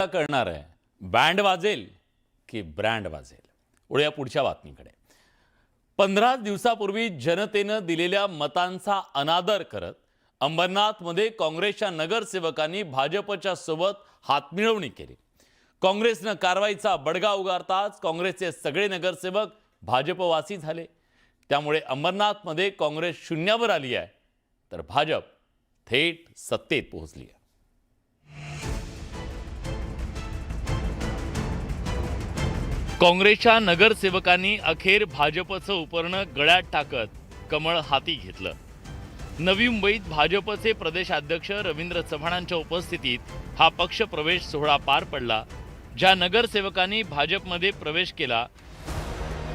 करणार आहे, बँड वाजेल की ब्रँड वाजेल? वळूया पुढच्या बातमीकडे. 15 दिवसापूर्वी जनतेनं दिलेल्या मतांचा अनादर करत अंबरनाथमध्ये काँग्रेसच्या नगरसेवकांनी भाजपच्या सोबत हातमिळवणी केली. काँग्रेसनं कारवाईचा बडगा उगारताच काँग्रेसचे सगळे नगरसेवक भाजपवासी झाले. त्यामुळे अंबरनाथमध्ये काँग्रेस शून्यावर आली आहे, तर भाजप थेट सत्तेत पोहोचली आहे. काँग्रेसच्या नगरसेवकांनी अखेर भाजपचं उपरणं गळ्यात टाकत कमळ हाती घेतलं. नवी मुंबईत भाजपचे प्रदेशाध्यक्ष रवींद्र चव्हाणांच्या उपस्थितीत हा पक्ष प्रवेश सोहळा पार पडला. ज्या नगरसेवकांनी भाजपमध्ये प्रवेश केला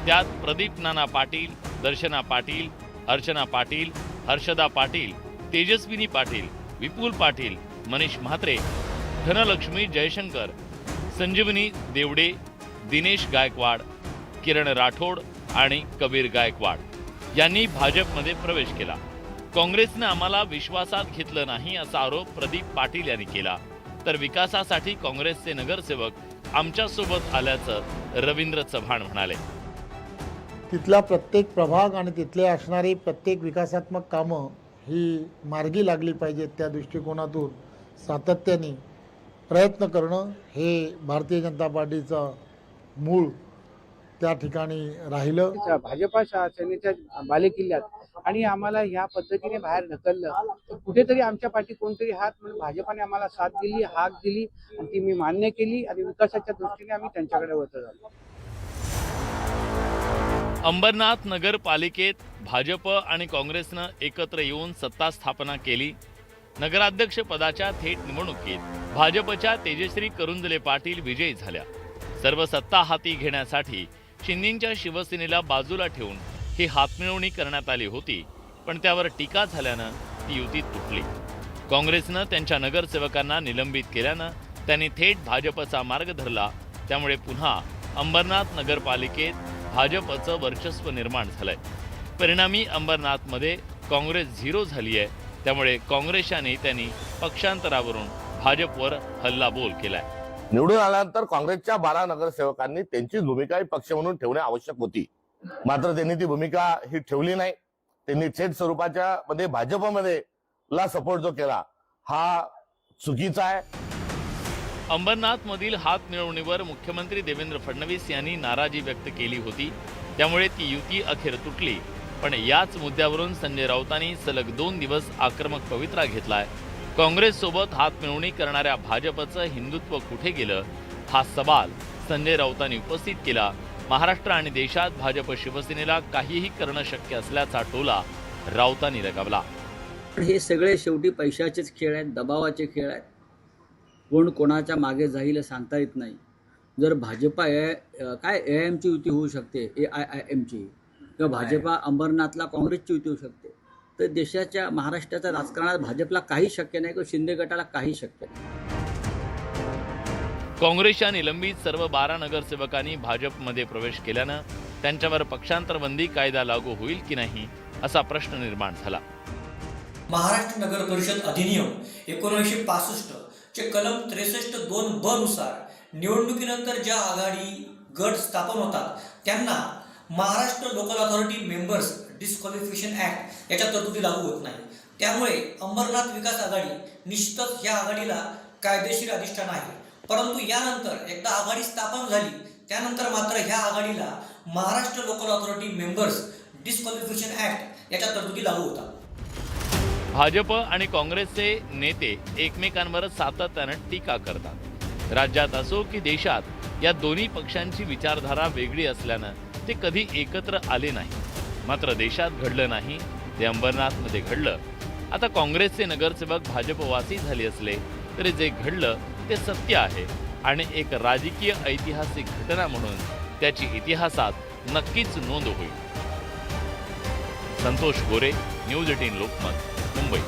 त्यात प्रदीप नाना पाटील, दर्शना पाटील, अर्चना पाटील, हर्षदा पाटील, तेजस्विनी पाटील, विपुल पाटील, मनीष म्हात्रे, धनलक्ष्मी जयशंकर, संजीवनी देवडे, दिनेश गायकवाड, किरण राठोड आणि कबीर गायकवाड यांनी भाजपमध्ये प्रवेश केला. काँग्रेसने आम्हाला विश्वासात घेतलं नाही असा आरोप प्रदीप पाटील यांनी केला. तर विकासासाठी काँग्रेसचे नगरसेवक आमच्यासोबत आल्याचं रवींद्र चव्हाण म्हणाले. तिथला प्रत्येक प्रभाग आणि तिथले असणारी प्रत्येक विकासात्मक कामं ही मार्गी लागली पाहिजेत, त्या दृष्टिकोनातून सातत्याने प्रयत्न करणं हे भारतीय जनता पार्टीचं मूळ त्या ठिकाणी राहिलं. भाजपा सेनेच्या बालेकिल्ल्यात आणि आम्हाला ह्या पद्धतीने बाहेर ढकललं, तर कुठेतरी आमच्या पाठी कोणतरी हात म्हणून भाजपाने आम्हाला साथ दिली, हाक दिली आणि ती मी मान्य केली आणि विकासाच्या दृष्टीने आम्ही त्यांच्याकडे वळत झालो. अंबरनाथ नगरपालिकेत भाजप आणि काँग्रेसनं एकत्र येऊन सत्ता स्थापना केली. नगराध्यक्ष पदाच्या थेट निवडणुकीत भाजपच्या तेजश्री करुंजले पाटील विजयी झाल्या. सर्व सत्ता हाती घेण्यासाठी शिंदेंच्या शिवसेनेला बाजूला ठेवून ही हातमिळवणी करण्यात आली होती, पण त्यावर टीका झाल्यानं ती युती तुटली. काँग्रेसनं त्यांच्या नगरसेवकांना निलंबित केल्यानं त्यांनी थेट भाजपचा मार्ग धरला. त्यामुळे पुन्हा अंबरनाथ नगरपालिकेत भाजपचं वर्चस्व निर्माण झालंय. परिणामी अंबरनाथमध्ये काँग्रेस झिरो झाली आहे. त्यामुळे काँग्रेसच्या नेत्यांनी पक्षांतरावरून भाजपवर हल्लाबोल केलाय. निवडून आल्यानंतर काँग्रेसच्या 12 नगरसेवकांनी त्यांची भूमिका पक्ष म्हणून ठेवणे आवश्यक होती, मात्र त्यांनी ती भूमिका ही ठेवली नाही. त्यांनी थेट स्वरूपाच्या मध्ये भाजपमध्ये ला सपोर्ट जो केला हा चुकीचा आहे. अंबरनाथ मधील हात मिळवणीवर मुख्यमंत्री देवेंद्र फडणवीस यांनी नाराजी व्यक्त केली होती. त्यामुळे ती युती अखेर तुटली. पण याच मुद्द्यावरून संजय राऊतांनी सलग 2 दिवस आक्रमक पवित्रा घेतलाय. काँग्रेस सोबत हात मिळवणी करणाऱ्या भाजपचं हिंदुत्व कुठे गेलं हा सवाल संजय राऊतांनी उपस्थित केला. महाराष्ट्र आणि देशात भाजप शिवसेनेला काहीही करणं शक्य असल्याचा टोला राऊतांनी लगावला. हे सगळे शेवटी पैशाचेच खेळ आहेत, दबावाचे खेळ आहेत. कोण कोणाच्या मागे जाईल सांगता येत नाही. जर भाजपा काय AIMची युती होऊ शकते, AIIMची, किंवा भाजपा अंबरनाथला काँग्रेसची युती होऊ शकते, तर देशाच्या महाराष्ट्राच्या राजकारणात भाजपला काही शक्य नाही किंवा शिंदे गटाला काही शक्य नाही. काँग्रेसच्या निलंबित सर्व 12 नगरसेवकांनी भाजपमध्ये प्रवेश केल्यानं त्यांच्यावर पक्षांतर बंदी कायदा लागू होईल की नाही असा प्रश्न निर्माण झाला. महाराष्ट्र नगर परिषद अधिनियम 1965 चे कलम 63(2)(ब) नुसार निवडणुकीनंतर ज्या आघाडी गट स्थापन होतात त्यांना Maharashtra local authority members disqualification act याच्या तरतुदी लागू होत नाही. त्यामुळे अंबरनाथ विकास आघाडी निश्चितच या आघाडीला कायदेशीर अधिष्ठान आहे. परंतु यानंतर एकदा आघाडी स्थापन झाली त्यानंतर मात्र ह्या आघाडीला Maharashtra local authority members disqualification act याच्या तरतुदी लागू होतात. भाजप आणि काँग्रेसचे नेते एकमेकांवर सातत्यानं टीका करतात. राज्यात असो की देशात या दोन्ही पक्षांची विचारधारा वेगळी असल्यानं ते कधी एकत्र आले नाही. मात्र देशात घडलं नाही, ते अंबरनाथमध्ये घडलं. आता काँग्रेसचे नगरसेवक भाजपवासी झाले असले तरी जे घडलं ते सत्य आहे आणि एक राजकीय ऐतिहासिक घटना म्हणून त्याची इतिहासात नक्कीच नोंद होईल. संतोष गोरे, न्यूज 18 लोकमत, मुंबई.